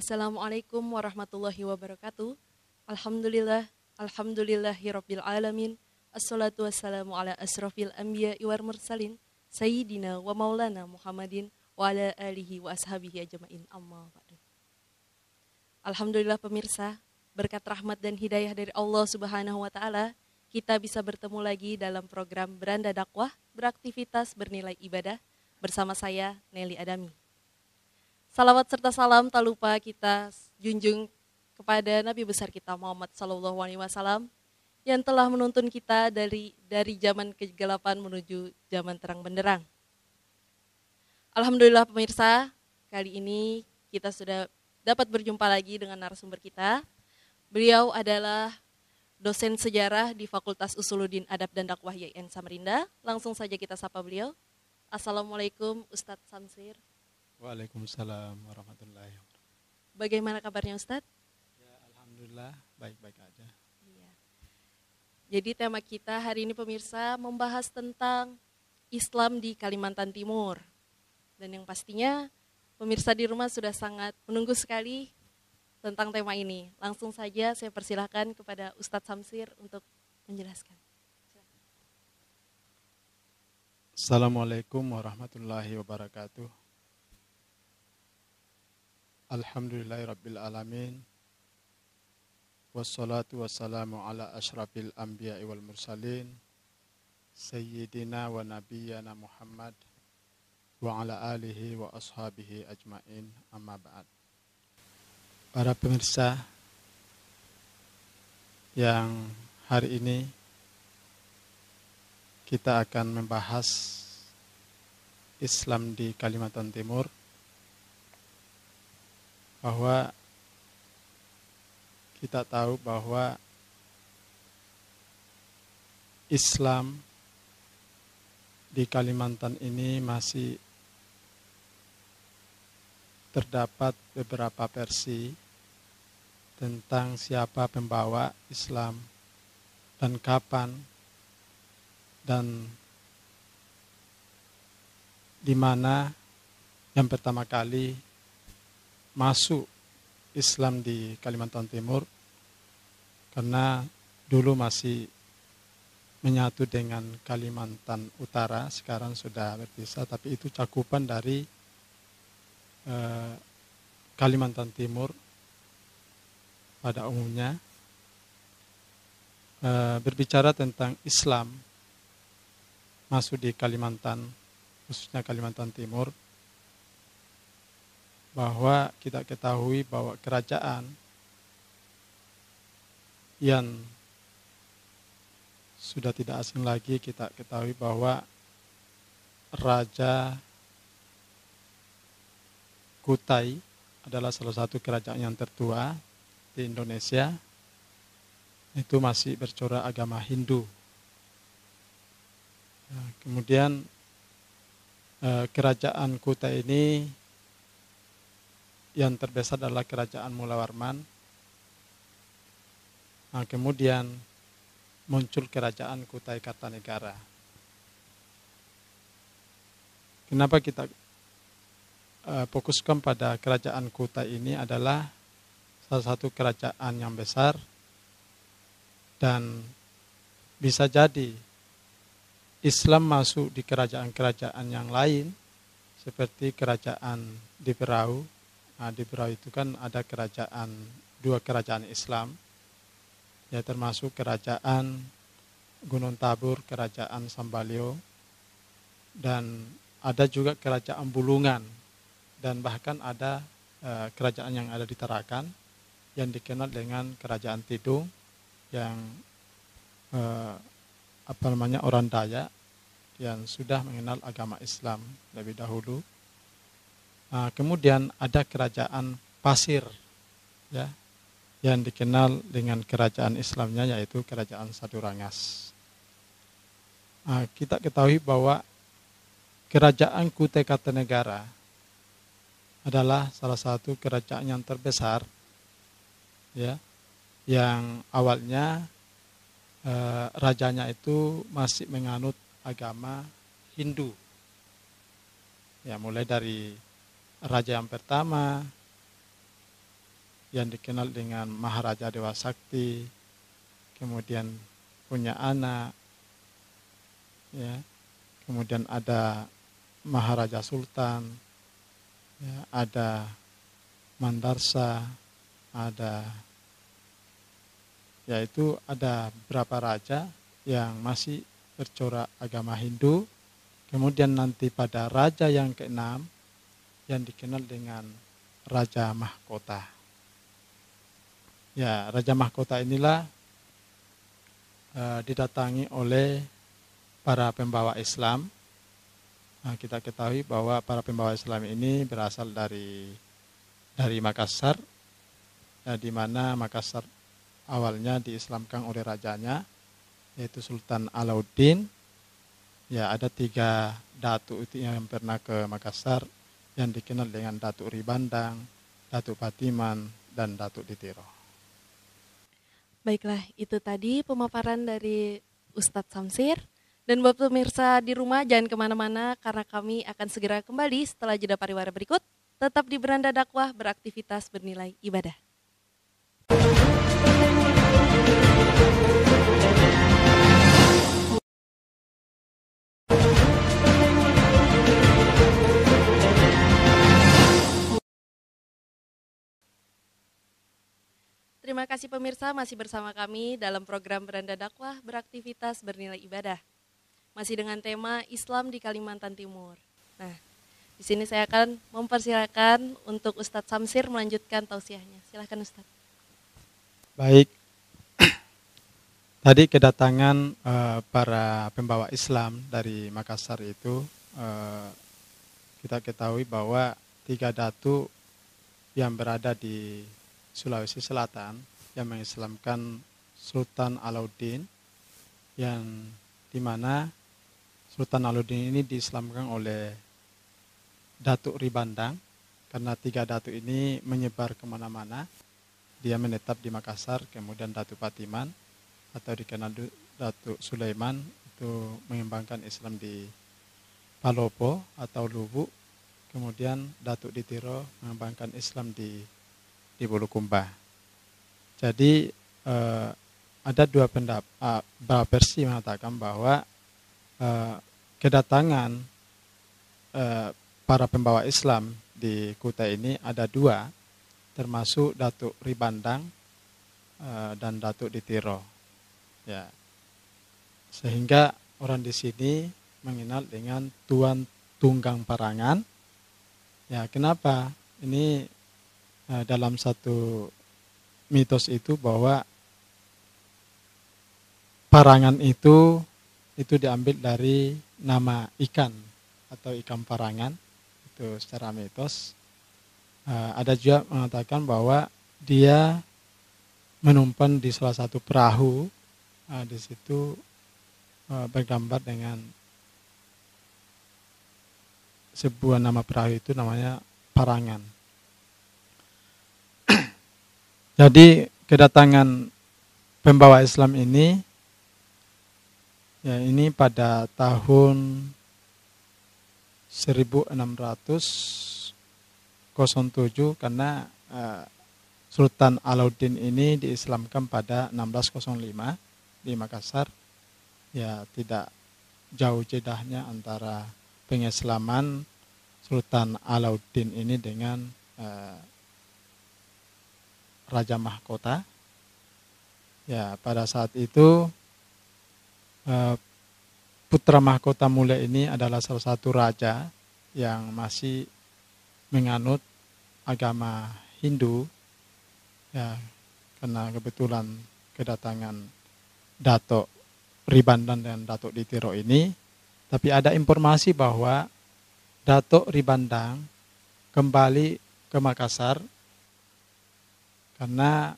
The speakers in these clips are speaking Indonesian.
Assalamualaikum warahmatullahi wabarakatuh. Alhamdulillahirabbil alamin. Assalatu wassalamu ala asrofil anbiya'i wal mursalin sayyidina wa maulana Muhammadin wa ala alihi wa ashabihi ajmain. Amma ba'du. Alhamdulillah pemirsa, berkat rahmat dan hidayah dari Allah Subhanahu wa taala, kita bisa bertemu lagi dalam program Beranda Dakwah, beraktivitas bernilai ibadah bersama saya Nelly Adami. Salawat serta salam tak lupa kita junjung kepada Nabi besar kita Muhammad Sallallahu Alaihi Wasallam yang telah menuntun kita dari zaman kegelapan menuju zaman terang benderang. Alhamdulillah pemirsa, kali ini kita sudah dapat berjumpa lagi dengan narasumber kita. Beliau adalah dosen sejarah di Fakultas Usuluddin Adab dan Dakwah YIN Samarinda. Langsung saja kita sapa beliau. Assalamualaikum Ustadz Samsir. Waalaikumsalam warahmatullahi wabarakatuh. Bagaimana kabarnya Ustadz? Ya, alhamdulillah baik-baik aja. Iya. Jadi tema kita hari ini pemirsa membahas tentang Islam di Kalimantan Timur. Dan yang pastinya pemirsa di rumah sudah sangat menunggu sekali tentang tema ini. Langsung saja saya persilahkan kepada Ustadz Samsir untuk menjelaskan. Assalamualaikum warahmatullahi wabarakatuh. Alhamdulillahirabbil alamin. Wassalatu wassalamu ala asyrafil anbiya'i wal mursalin sayyidina wa nabiyyana Muhammad wa ala alihi wa ashabihi ajmain, amma ba'd. Para pemirsa yang hari ini kita akan membahas Islam di Kalimantan Timur, bahwa kita tahu bahwa Islam di Kalimantan ini masih terdapat beberapa versi tentang siapa pembawa Islam dan kapan dan di mana yang pertama kali masuk Islam di Kalimantan Timur, karena dulu masih menyatu dengan Kalimantan Utara, sekarang sudah berpisah, tapi itu cakupan dari Kalimantan Timur pada umumnya. Berbicara tentang Islam masuk di Kalimantan, khususnya Kalimantan Timur, bahwa kita ketahui bahwa kerajaan yang sudah tidak asing lagi, kita ketahui bahwa Raja Kutai adalah salah satu kerajaan yang tertua di Indonesia. Itu masih bercorak agama Hindu. Nah, kemudian kerajaan Kutai ini yang terbesar adalah kerajaan Mula Warman. Nah, kemudian muncul kerajaan Kutai Kartanegara. Kenapa kita fokuskan pada kerajaan Kutai ini? Adalah salah satu kerajaan yang besar dan bisa jadi Islam masuk di kerajaan-kerajaan yang lain seperti kerajaan di Berau. Nah, di Berau itu kan ada dua kerajaan Islam, ya, termasuk kerajaan Gunung Tabur, kerajaan Sambalio, dan ada juga kerajaan Bulungan, dan bahkan ada kerajaan yang ada di Tarakan yang dikenal dengan kerajaan Tidung, yang orang Dayak yang sudah mengenal agama Islam lebih dahulu. Nah, kemudian ada kerajaan Pasir, ya, yang dikenal dengan kerajaan Islamnya, yaitu kerajaan Sadurangas. Nah, kita ketahui bahwa kerajaan Kutai Kartanegara adalah salah satu kerajaan yang terbesar, ya, yang awalnya rajanya itu masih menganut agama Hindu, ya, mulai dari raja yang pertama, yang dikenal dengan Maharaja Dewa Sakti, kemudian punya anak, ya, kemudian ada Maharaja Sultan, ya, ada Mandarsa, ada, yaitu ada beberapa raja yang masih bercorak agama Hindu. Kemudian nanti pada raja yang keenam yang dikenal dengan Raja Mahkota. Ya, Raja Mahkota inilah didatangi oleh para pembawa Islam. Nah, kita ketahui bahwa para pembawa Islam ini berasal dari Makassar, di mana Makassar awalnya diislamkan oleh rajanya, yaitu Sultan Alauddin. Ya, ada 3 datuk itu yang pernah ke Makassar, yang dikenal dengan Datuk Ribandang, Datuk Patiman, dan Datuk Ditiro. Baiklah, itu tadi pemaparan dari Ustadz Samsir. Dan buat pemirsa di rumah jangan kemana-mana karena kami akan segera kembali setelah jeda pariwara berikut. Tetap di Beranda Dakwah, beraktivitas bernilai ibadah. Terima kasih pemirsa masih bersama kami dalam program Beranda Dakwah beraktivitas bernilai ibadah. Masih dengan tema Islam di Kalimantan Timur. Nah, di sini saya akan mempersilakan untuk Ustadz Samsir melanjutkan tausiahnya. Silakan Ustadz. Baik, tadi kedatangan para pembawa Islam dari Makassar itu, kita ketahui bahwa 3 datuk yang berada di Sulawesi Selatan yang mengislamkan Sultan Alauddin, yang dimana Sultan Alauddin ini diislamkan oleh Datuk Ribandang, karena 3 datuk ini menyebar kemana-mana. Dia menetap di Makassar, kemudian Datuk Patiman atau dikenal Datuk Sulaiman itu mengembangkan Islam di Palopo atau Lubuk, kemudian Datuk Ditiro mengembangkan Islam di Bulukumba. Jadi ada 2 versi mengatakan bahwa kedatangan para pembawa Islam di Kuta ini ada 2, termasuk Datuk Ribandang dan Datuk Ditiro. Ya, sehingga orang di sini mengenal dengan Tuan Tunggang Parangan. Ya, kenapa? Ini dalam satu mitos itu bahwa parangan itu diambil dari nama ikan atau ikan parangan, itu secara mitos. Ada juga mengatakan bahwa dia menumpang di salah satu perahu, di situ bergambar dengan sebuah nama perahu itu namanya Parangan. Jadi kedatangan pembawa Islam ini, ya ini pada tahun 1607, karena Sultan Alauddin ini diislamkan pada 1605 di Makassar. Ya, tidak jauh jedahnya antara pengislaman Sultan Alauddin ini dengan Raja Mahkota. Ya, pada saat itu putra Mahkota Mulia ini adalah salah satu raja yang masih menganut agama Hindu. Ya, karena kebetulan kedatangan Datuk Ribandang dan Datuk Ditiro ini, tapi ada informasi bahwa Datuk Ribandang kembali ke Makassar karena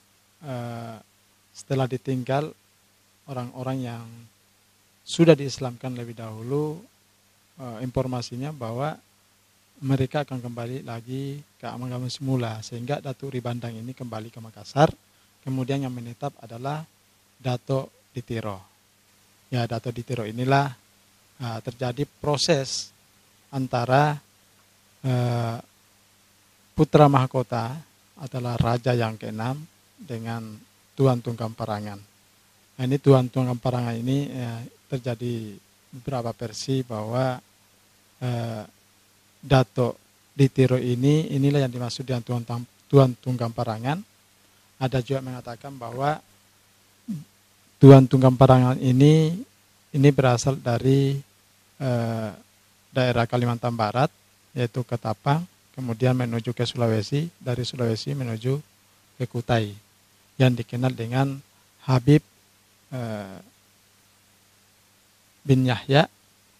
setelah ditinggal orang-orang yang sudah diislamkan lebih dahulu, informasinya bahwa mereka akan kembali lagi ke agama semula, sehingga Datuk Ribandang ini kembali ke Makassar. Kemudian yang menetap adalah Datuk Ditiro. Ya, Datuk Ditiro inilah terjadi proses antara putra mahkota adalah raja yang keenam dengan Tuan Tunggang Parangan. Nah, ini Tuan Tunggang Parangan ini terjadi beberapa versi bahwa Dato Ditiro inilah yang dimaksud dengan Tuan Tunggang Parangan. Ada juga mengatakan bahwa Tuan Tunggang Parangan ini berasal dari daerah Kalimantan Barat, yaitu Ketapang, kemudian menuju ke Sulawesi, dari Sulawesi menuju ke Kutai, yang dikenal dengan Habib bin Yahya,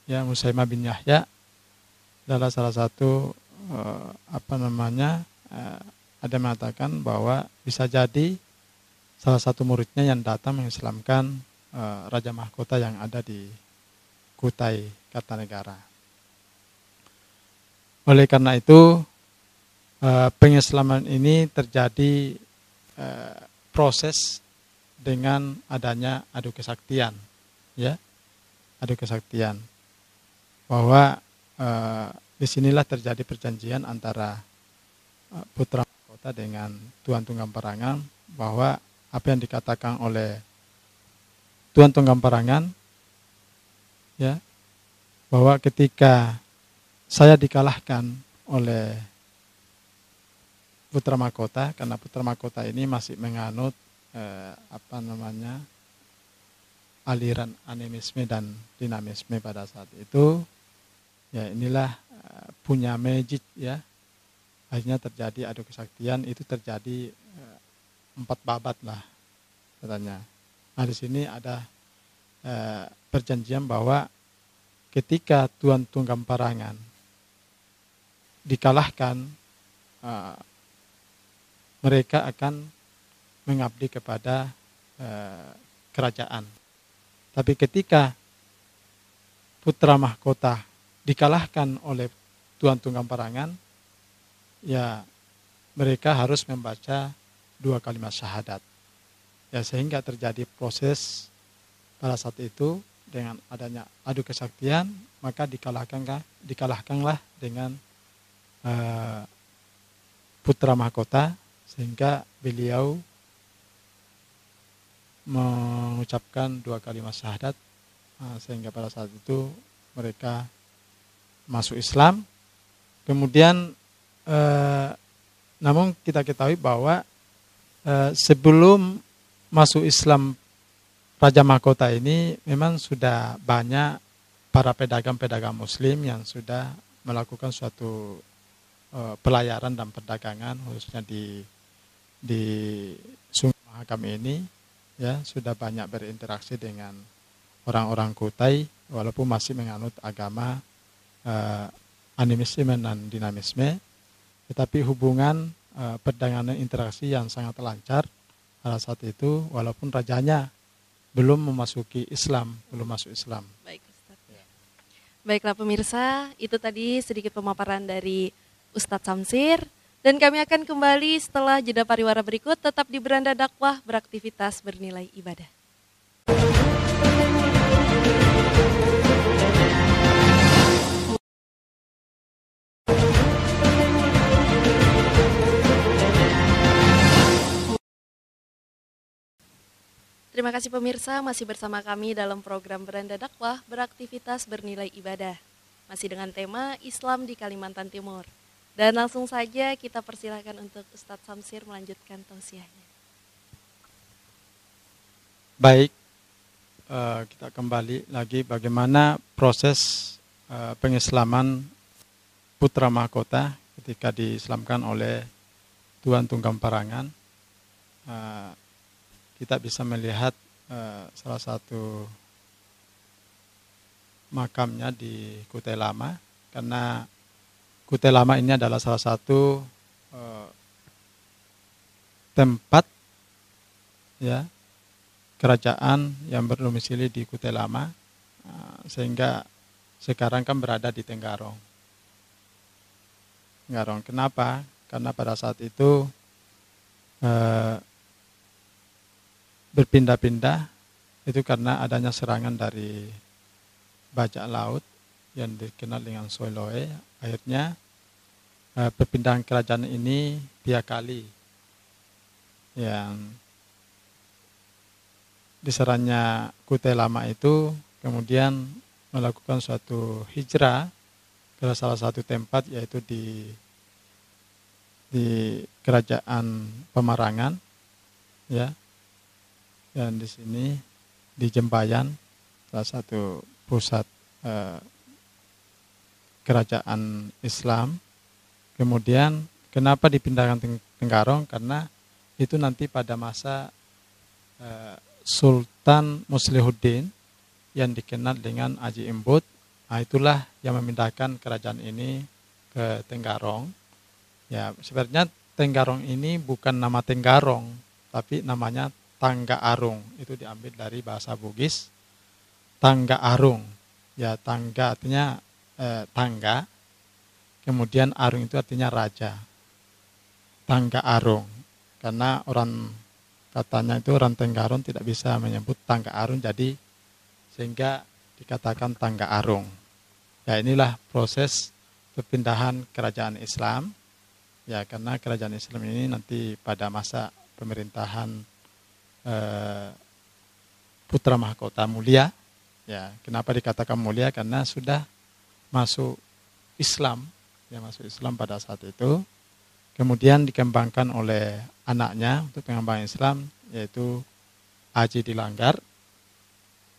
ya Musaimah bin Yahya, adalah salah satu ada mengatakan bahwa bisa jadi salah satu muridnya yang datang mengislamkan Raja Mahkota yang ada di Kutai Kartanegara. Oleh karena itu pengislaman ini terjadi proses dengan adanya adu kesaktian, ya, adu kesaktian, bahwa disinilah terjadi perjanjian antara putra mahkota dengan Tuan Tunggang Parangan, bahwa apa yang dikatakan oleh Tuan Tunggang Parangan, ya, bahwa ketika saya dikalahkan oleh putra mahkota, karena putra mahkota ini masih menganut aliran animisme dan dinamisme pada saat itu, ya inilah punya magic, ya, akhirnya terjadi adu kesaktian, itu terjadi 4 babat lah katanya. Nah, di sini ada perjanjian bahwa ketika Tuan Tunggang Parangan dikalahkan, mereka akan mengabdi kepada kerajaan. Tapi ketika putra mahkota dikalahkan oleh Tuan Tunggang Parangan, ya mereka harus membaca 2 kalimat syahadat. Ya, sehingga terjadi proses pada saat itu dengan adanya adu kesaktian, maka dikalahkanlah dengan putra mahkota, sehingga beliau mengucapkan 2 kalimat syahadat, sehingga pada saat itu mereka masuk Islam. Kemudian namun kita ketahui bahwa sebelum masuk Islam Raja Mahkota ini memang sudah banyak para pedagang-pedagang Muslim yang sudah melakukan suatu pelayaran dan perdagangan, khususnya di Sungai Mahakam ini, ya, sudah banyak berinteraksi dengan orang-orang Kutai, walaupun masih menganut agama animisme dan dinamisme, tetapi hubungan perdagangan interaksi yang sangat lancar pada saat itu, walaupun rajanya belum memasuki Islam, belum masuk Islam. Baik, Ustaz. Baiklah pemirsa, itu tadi sedikit pemaparan dari Ustadz Samsir, dan kami akan kembali setelah jeda pariwara berikut. Tetap di Beranda Dakwah, beraktivitas bernilai ibadah. Terima kasih pemirsa, masih bersama kami dalam program Beranda Dakwah, beraktivitas bernilai ibadah. Masih dengan tema Islam di Kalimantan Timur. Dan langsung saja kita persilakan untuk Ustadz Samsir melanjutkan tausiahnya. Baik, kita kembali lagi bagaimana proses pengislaman putra mahkota ketika diislamkan oleh Tuan Tunggang Parangan. Kita bisa melihat salah satu makamnya di Kutai Lama, karena Kutai Lama ini adalah salah satu tempat, ya, kerajaan yang berdomisili di Kutai Lama, sehingga sekarang kan berada di Tenggarong. Kenapa? Karena pada saat itu berpindah-pindah itu karena adanya serangan dari bajak laut yang dikenal dengan Soiloe. Akhirnya perpindahan kerajaan ini 3 kali yang diserahnya Kutai Lama itu kemudian melakukan suatu hijrah ke salah satu tempat, yaitu di kerajaan Pemarangan, ya. Dan di sini di Jembayan, salah satu pusat kerajaan Islam. Kemudian kenapa dipindahkan Tenggarong? Karena itu nanti pada masa Sultan Muslihuddin yang dikenal dengan Aji Imbut, itulah yang memindahkan kerajaan ini ke Tenggarong. Ya, sebenarnya Tenggarong ini bukan nama Tenggarong, tapi namanya Tangga Arung. Itu diambil dari bahasa Bugis, Tangga Arung. Ya, tangga artinya tangga, kemudian Arung itu artinya raja. Tangga Arung. Karena katanya itu orang Tenggarong tidak bisa menyebut Tangga Arung, jadi sehingga dikatakan Tangga Arung. Ya, inilah proses perpindahan kerajaan Islam. Ya, karena kerajaan Islam ini nanti pada masa pemerintahan Putra Mahkota Mulia. Ya, kenapa dikatakan mulia? Karena sudah masuk Islam, ya, masuk Islam pada saat itu. Kemudian dikembangkan oleh anaknya untuk pengembangan Islam, yaitu Haji Dilanggar.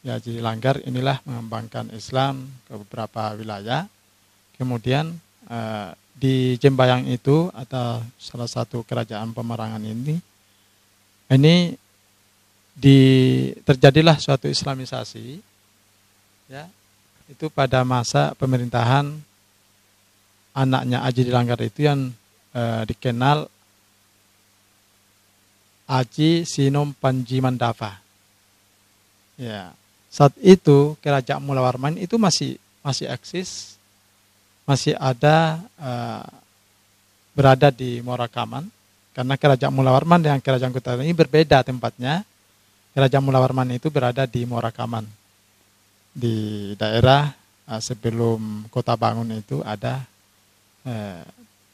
Ya, Haji Dilanggar inilah mengembangkan Islam ke beberapa wilayah. Kemudian di Jembayang itu atau salah satu kerajaan Pemarangan ini terjadilah suatu Islamisasi, ya, itu pada masa pemerintahan anaknya Haji Dilanggar itu yang dikenal Haji Sinom Panji Mandapa. Ya, saat itu kerajaan Mula Warman itu masih eksis, masih ada berada di Morakaman, karena kerajaan Mula Warman dengan kerajaan Kutai ini berbeda tempatnya. Kerajaan Mula Warman itu berada di Morakaman, di daerah sebelum Kota Bangun itu ada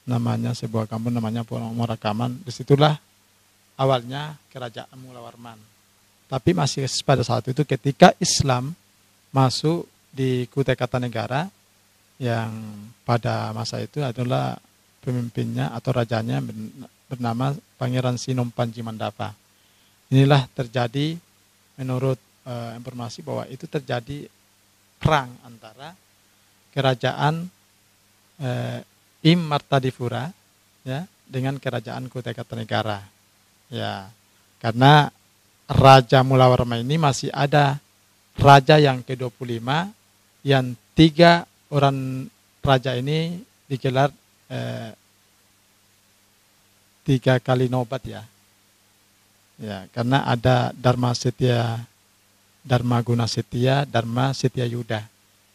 namanya sebuah kampung namanya Morakaman. Disitulah awalnya kerajaan Mula Warman. Tapi masih pada saat itu ketika Islam masuk di Kutai Kartanegara, yang pada masa itu adalah pemimpinnya atau rajanya bernama Pangeran Sinom Panji Mandapa. Inilah terjadi, menurut informasi bahwa itu terjadi perang antara kerajaan Im Martadipura, ya, dengan kerajaan Kutai Kartanegara. Ya, karena Raja Mula Warman ini masih ada raja yang ke-25, yang 3 orang raja ini digelar 3 kali nobat, ya. Ya, karena ada Dharma Setia, Dharma Guna Setia, Dharma Setia Yuda.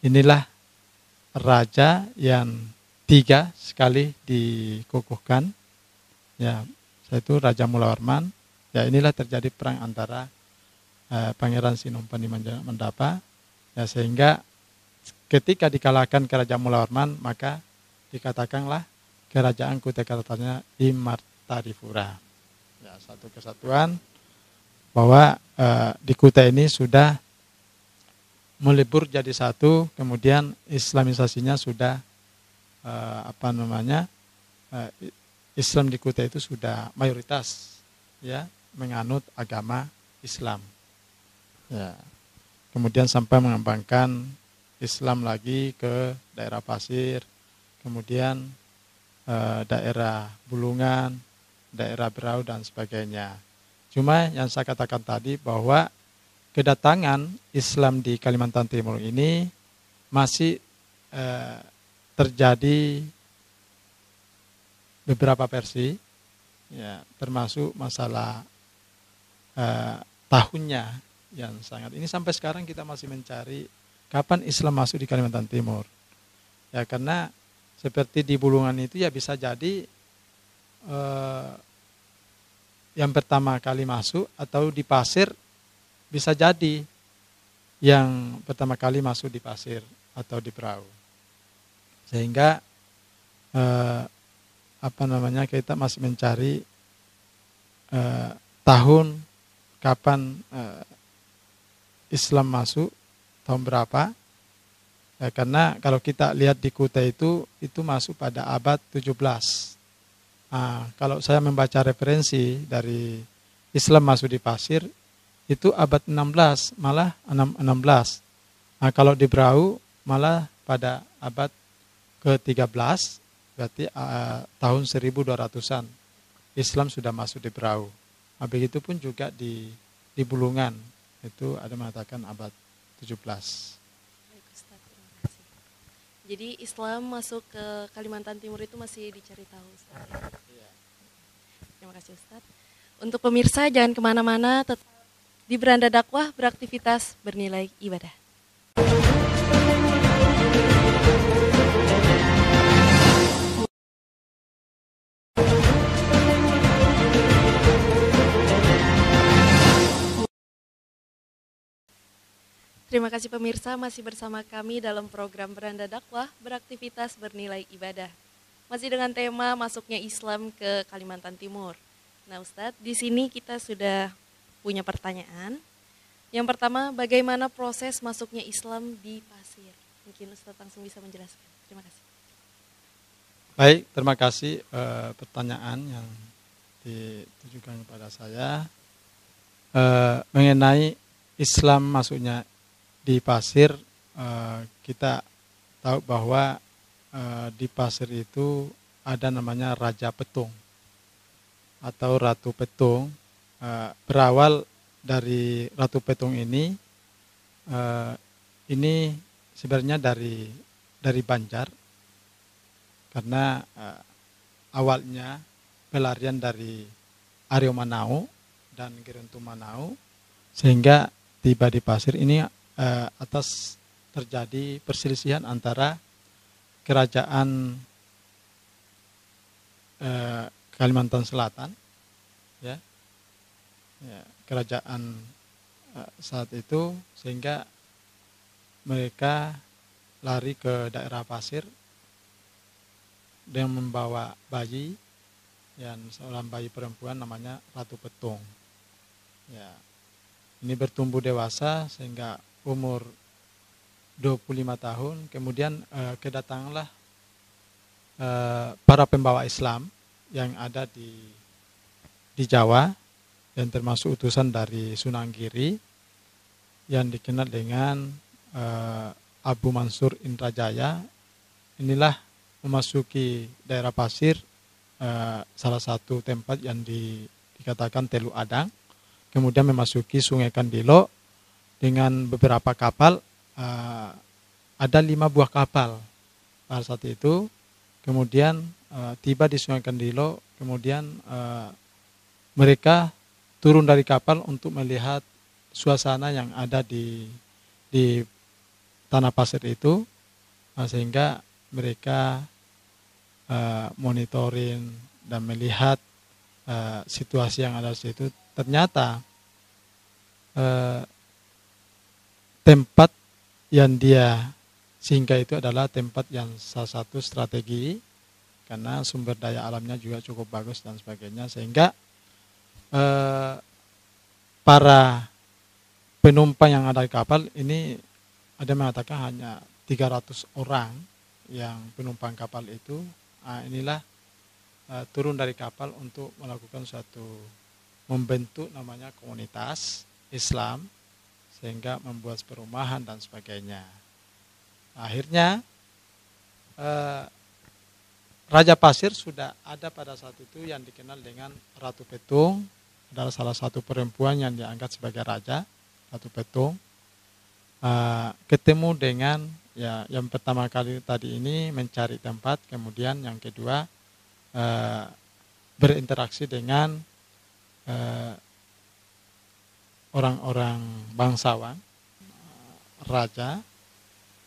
Inilah raja yang 3 sekali dikukuhkan. Ya, yaitu Raja Mula Warman. Ya, inilah terjadi perang antara Pangeran Sinom Panji Mandapa. Ya, sehingga ketika dikalahkan kerajaan Mula Warman, maka dikatakanlah kerajaan Kutai Kartanegara Im Martadipura. Ya, satu kesatuan bahwa di Kutai ini sudah melebur jadi satu, kemudian Islamisasinya sudah Islam di Kutai itu sudah mayoritas, ya, menganut agama Islam. Ya. Kemudian sampai mengembangkan Islam lagi ke daerah Pasir, kemudian daerah Bulungan, daerah Berau dan sebagainya. Cuma yang saya katakan tadi bahwa kedatangan Islam di Kalimantan Timur ini masih terjadi beberapa versi, ya, termasuk masalah tahunnya yang sangat ini sampai sekarang kita masih mencari kapan Islam masuk di Kalimantan Timur. Ya, karena seperti di Bulungan itu ya bisa jadi yang pertama kali masuk, atau di Pasir bisa jadi yang pertama kali masuk di Pasir atau di Berau. Sehingga kita masih mencari tahun kapan Islam masuk, tahun berapa. Karena kalau kita lihat di Kutai itu masuk pada abad 17. Kalau saya membaca referensi dari Islam masuk di Pasir, itu abad 16, malah 16. Kalau di Berau, malah pada abad ke-13, berarti tahun 1200-an, Islam sudah masuk di Berau. Begitupun juga di Bulungan, itu ada mengatakan abad 17. Jadi Islam masuk ke Kalimantan Timur itu masih dicari tahu, Ustaz. Iya. Terima kasih, Ustaz. Untuk pemirsa jangan kemana-mana, tetap di Beranda Dakwah, beraktivitas bernilai ibadah. Terima kasih pemirsa, masih bersama kami dalam program Beranda Dakwah, beraktivitas bernilai ibadah. Masih dengan tema masuknya Islam ke Kalimantan Timur. Nah Ustadz, di sini kita sudah punya pertanyaan. Yang pertama, bagaimana proses masuknya Islam di Pasir? Mungkin Ustadz langsung bisa menjelaskan. Terima kasih. Baik, terima kasih pertanyaan yang ditujukan kepada saya mengenai Islam masuknya di Pasir. Kita tahu bahwa di Pasir itu ada namanya Raja Petung atau Ratu Petung. Berawal dari Ratu Petung ini sebenarnya dari Banjar, karena awalnya pelarian dari Aryo Manau dan Gerentu Manau, sehingga tiba di Pasir ini atas terjadi perselisihan antara kerajaan Kalimantan Selatan, ya, kerajaan saat itu, sehingga mereka lari ke daerah Pasir dengan membawa bayi, yang seorang bayi perempuan namanya Ratu Petung. Ya, ini bertumbuh dewasa sehingga umur 25 tahun, kemudian kedatanganlah para pembawa Islam yang ada di Jawa, dan termasuk utusan dari Sunan Giri yang dikenal dengan Abu Mansur Indrajaya. Inilah memasuki daerah Pasir, salah satu tempat yang dikatakan Teluk Adang, kemudian memasuki Sungai Kandilo dengan beberapa kapal. Ada 5 buah kapal pada saat itu. Kemudian tiba di Sungai Kandilo, kemudian mereka turun dari kapal untuk melihat suasana yang ada di tanah pasir itu, sehingga mereka monitoring dan melihat situasi yang ada di situ. Ternyata tempat yang dia singgah itu adalah tempat yang salah satu strategi, karena sumber daya alamnya juga cukup bagus dan sebagainya, sehingga para penumpang yang ada di kapal ini ada mengatakan hanya 300 orang yang penumpang kapal itu. Inilah turun dari kapal untuk melakukan membentuk namanya komunitas Islam, sehingga membuat perumahan dan sebagainya. Akhirnya Raja Pasir sudah ada pada saat itu yang dikenal dengan Ratu Petung, adalah salah satu perempuan yang diangkat sebagai raja, Ratu Petung. Ketemu dengan yang pertama kali tadi ini mencari tempat, kemudian yang kedua berinteraksi dengan orang-orang bangsawan, raja,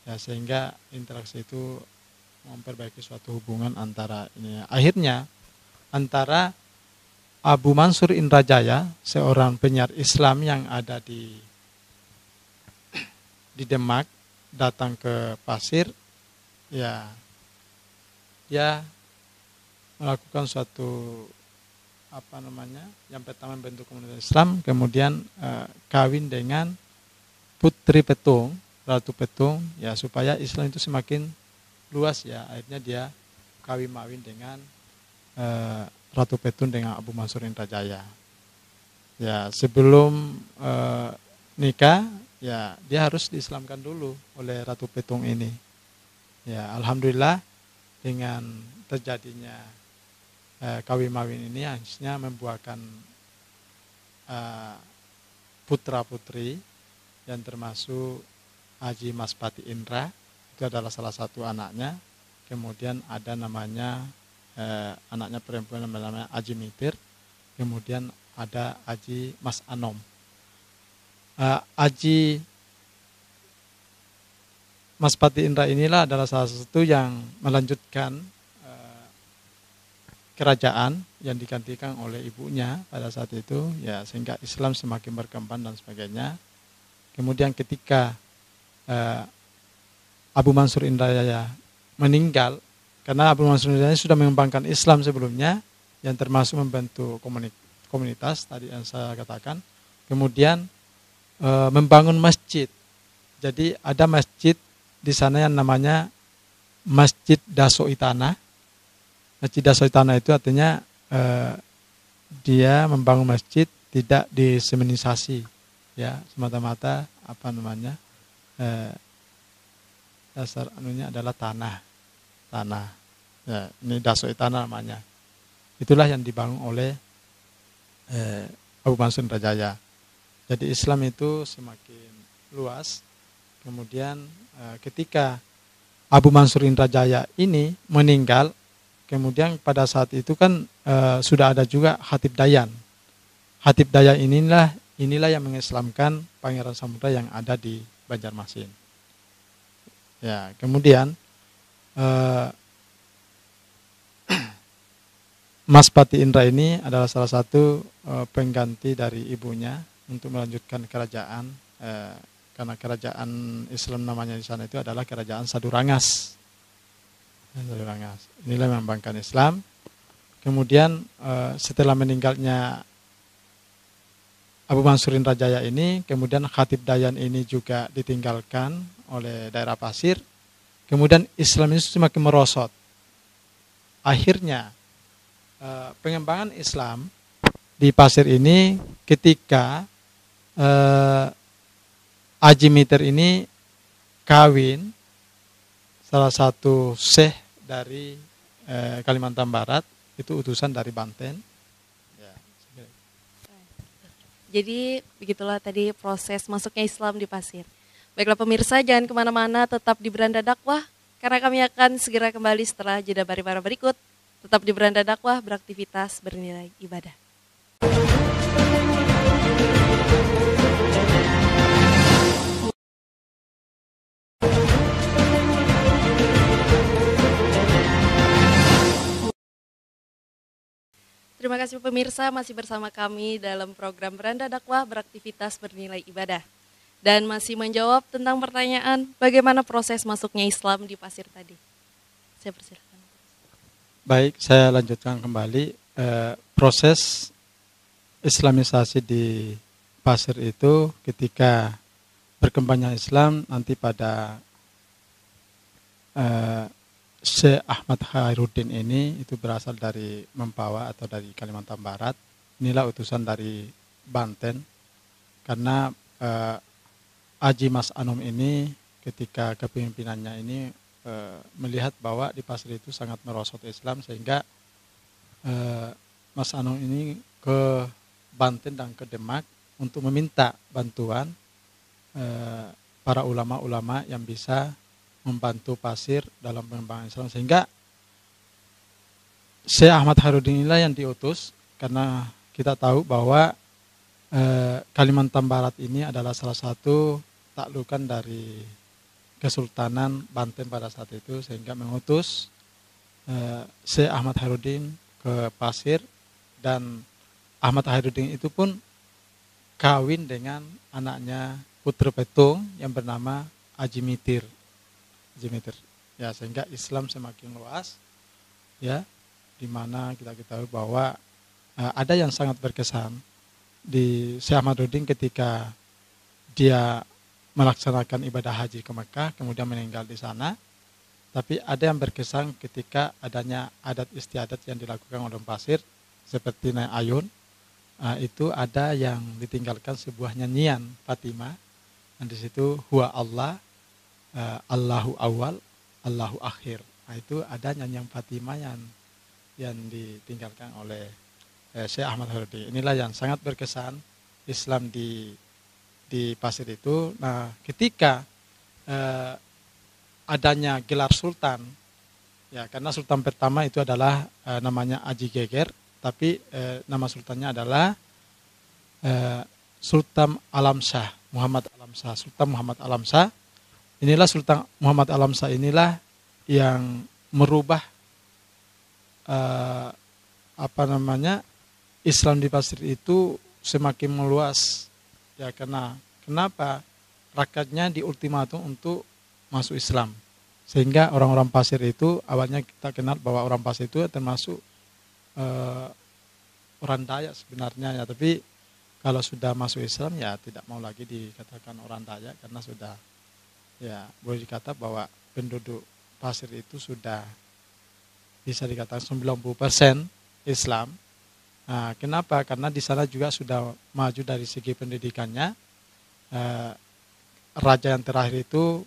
ya, sehingga interaksi itu memperbaiki suatu hubungan antara ini. Akhirnya antara Abu Mansur Indrajaya, seorang penyiar Islam yang ada di Demak, datang ke Pasir, ya dia melakukan suatu yang pertama membentuk komunitas Islam, kemudian kawin dengan putri petung, ratu petung, ya supaya Islam itu semakin luas ya. Akhirnya dia kawin dengan ratu petung dengan Abu Mansur Indrajaya. Ya sebelum nikah, ya dia harus diislamkan dulu oleh ratu petung ini. Ya alhamdulillah dengan terjadinya kawin-mawin ini akhirnya membuahkan putra-putri yang termasuk Haji Maspati Indra, itu adalah salah satu anaknya. Kemudian ada namanya anaknya perempuan namanya Haji Mitir, kemudian ada Haji Mas Anom. Haji Maspati Indra inilah adalah salah satu yang melanjutkan kerajaan yang digantikan oleh ibunya pada saat itu, ya sehingga Islam semakin berkembang dan sebagainya. Kemudian ketika Abu Mansur Indrajaya meninggal, karena Abu Mansur Indrajaya sudah mengembangkan Islam sebelumnya, yang termasuk membentuk komunitas tadi yang saya katakan, kemudian membangun masjid. Jadi ada masjid di sana yang namanya Masjid Daso Itana. Masjid Daso Itana itu artinya dia membangun masjid tidak disemenisasi, ya semata-mata dasar anunya adalah tanah. Ya, ini Daso Itana namanya. Itulah yang dibangun oleh Abu Mansur Indrajaya. Jadi Islam itu semakin luas. Kemudian ketika Abu Mansur Indrajaya ini meninggal, kemudian pada saat itu kan sudah ada juga Khatib Dayan. Khatib Dayan inilah yang mengislamkan Pangeran Samudra yang ada di Banjarmasin. Ya, kemudian Mas Pati Indra ini adalah salah satu pengganti dari ibunya untuk melanjutkan kerajaan, karena kerajaan Islam namanya di sana itu adalah kerajaan Sadurangas. Inilah yang membangkang Islam. Kemudian setelah meninggalnya Abu Mansur Indrajaya ini, kemudian Khatib Dayan ini juga ditinggalkan oleh daerah Pasir. Kemudian Islam itu semakin merosot. Akhirnya pengembangan Islam di Pasir ini ketika Haji Mitir ini kawin salah satu syekh dari Kalimantan Barat, itu utusan dari Banten. Ya. Jadi begitulah tadi proses masuknya Islam di Pasir. Baiklah pemirsa, jangan kemana-mana, tetap di Beranda Dakwah, karena kami akan segera kembali setelah jeda pariwara berikut. Tetap di Beranda Dakwah, beraktivitas bernilai ibadah. Terima kasih pemirsa, masih bersama kami dalam program Beranda Dakwah, beraktivitas bernilai ibadah. Dan masih menjawab tentang pertanyaan bagaimana proses masuknya Islam di Pasir tadi. Saya persilakan. Baik, saya lanjutkan kembali. Proses Islamisasi di Pasir itu ketika berkembangnya Islam nanti pada Syekh Ahmad Khairuddin ini itu berasal dari Mempawah atau dari Kalimantan Barat. Inilah utusan dari Banten, karena Haji Mas Anom ini ketika kepemimpinannya ini melihat bahwa di Pasir itu sangat merosot Islam, sehingga Mas Anom ini ke Banten dan ke Demak untuk meminta bantuan para ulama-ulama yang bisa membantu Pasir dalam pengembangan Islam, sehingga Syekh Ahmad Khairuddin inilah yang diutus, karena kita tahu bahwa Kalimantan Barat ini adalah salah satu taklukan dari Kesultanan Banten pada saat itu, sehingga mengutus Syekh Ahmad Khairuddin ke Pasir, dan Ahmad Khairuddin itu pun kawin dengan anaknya putra petung yang bernama Haji Mitir. Ya, sehingga Islam semakin luas, ya, di mana kita ketahui bahwa ada yang sangat berkesan di Syekh Ahmaduddin ketika dia melaksanakan ibadah haji ke Mekah, kemudian meninggal di sana. Tapi ada yang berkesan ketika adanya adat istiadat yang dilakukan oleh orang Pasir, seperti Naik Ayun. Itu ada yang ditinggalkan sebuah nyanyian Fatimah, dan di situ huwa Allah, Allahu awal, Allahu akhir. Itu ada nyanyian Fatimah yang ditinggalkan oleh Syekh Ahmad Hurdi. Inilah yang sangat berkesan Islam di Pasir itu. Nah, ketika adanya gelar sultan, ya karena sultan pertama itu adalah namanya Aji Geger, tapi nama sultannya adalah Sultan Alamsyah, Muhammad Alamsyah, Sultan Muhammad Alamsyah. Inilah Sultan Muhammad Alamsyah inilah yang merubah Islam di Pasir itu semakin meluas. Ya kenapa? Rakyatnya diultimatum untuk masuk Islam. Sehingga orang-orang Pasir itu awalnya kita kenal bahwa orang Pasir itu termasuk orang Dayak sebenarnya ya, tapi kalau sudah masuk Islam ya tidak mau lagi dikatakan orang Dayak, karena sudah ya boleh dikata bahwa penduduk Pasir itu sudah bisa dikatakan 90% Islam. Nah, kenapa? Karena di sana juga sudah maju dari segi pendidikannya. Raja yang terakhir itu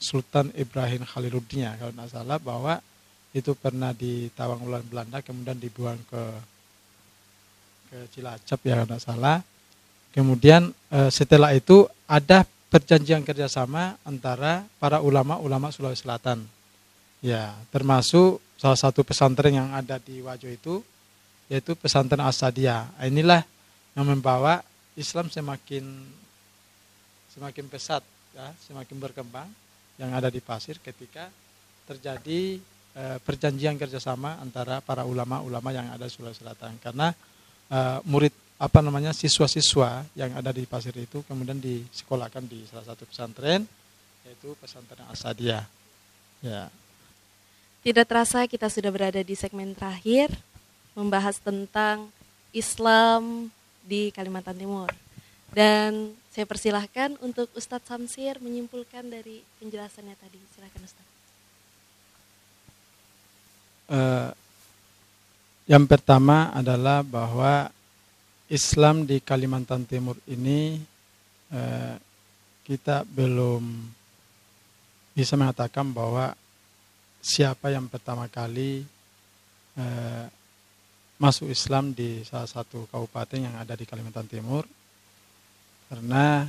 Sultan Ibrahim Khaliluddin, kalau tidak salah, bahwa itu pernah ditawang oleh Belanda, kemudian dibuang ke Cilacap ya kalau tidak salah. Kemudian setelah itu ada perjanjian kerjasama antara para ulama-ulama Sulawesi Selatan. Ya, termasuk salah satu pesantren yang ada di Wajo itu, yaitu pesantren Asadiyah. Inilah yang membawa Islam semakin pesat, ya, semakin berkembang yang ada di Pasir ketika terjadi perjanjian kerjasama antara para ulama-ulama yang ada di Sulawesi Selatan. Karena siswa-siswa yang ada di Pasir itu kemudian disekolahkan di salah satu pesantren, yaitu pesantren Asadiyah. Ya. Tidak terasa kita sudah berada di segmen terakhir, membahas tentang Islam di Kalimantan Timur. Dan saya persilahkan untuk Ustadz Samsir menyimpulkan dari penjelasannya tadi. Silakan Ustadz. Yang pertama adalah bahwa Islam di Kalimantan Timur ini kita belum bisa mengatakan bahwa siapa yang pertama kali masuk Islam di salah satu kabupaten yang ada di Kalimantan Timur, karena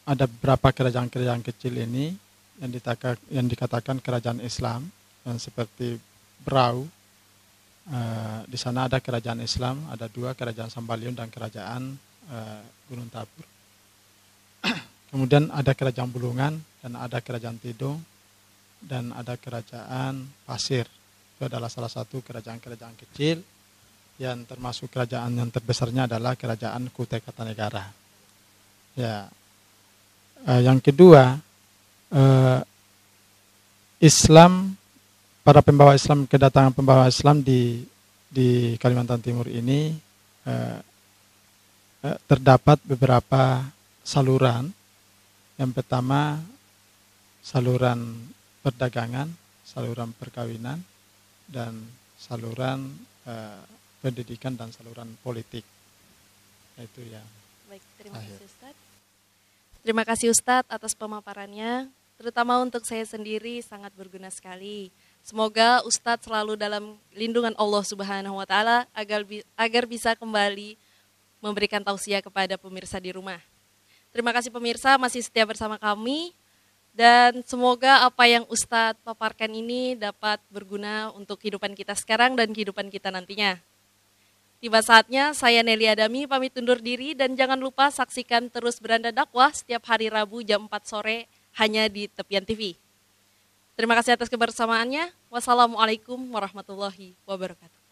ada beberapa kerajaan-kerajaan kecil ini yang dikatakan kerajaan Islam, dan seperti Berau, di sana ada kerajaan Islam, ada dua, kerajaan Sambaliun dan kerajaan Gunung Tabur. Kemudian ada kerajaan Bulungan dan ada kerajaan Tidung dan ada kerajaan Pasir. Itu adalah salah satu kerajaan-kerajaan kecil, yang termasuk kerajaan yang terbesarnya adalah kerajaan Kutai Kartanegara. Ya. Yang kedua, Islam, para pembawa Islam, kedatangan pembawa Islam di Kalimantan Timur ini terdapat beberapa saluran. Yang pertama, saluran perdagangan, saluran perkawinan, dan saluran pendidikan dan saluran politik. Itu ya. Baik, terima kasih Ustadz. Terima kasih Ustadz atas pemaparannya, terutama untuk saya sendiri sangat berguna sekali. Semoga Ustadz selalu dalam lindungan Allah Subhanahu wa Ta'ala agar bisa kembali memberikan tausiah kepada pemirsa di rumah. Terima kasih pemirsa masih setia bersama kami. Dan semoga apa yang Ustadz paparkan ini dapat berguna untuk kehidupan kita sekarang dan kehidupan kita nantinya. Tiba saatnya saya Nelly Adami pamit undur diri, dan jangan lupa saksikan terus Beranda Dakwah setiap hari Rabu jam 4 sore hanya di Tepian TV. Terima kasih atas kebersamaannya. Wassalamualaikum warahmatullahi wabarakatuh.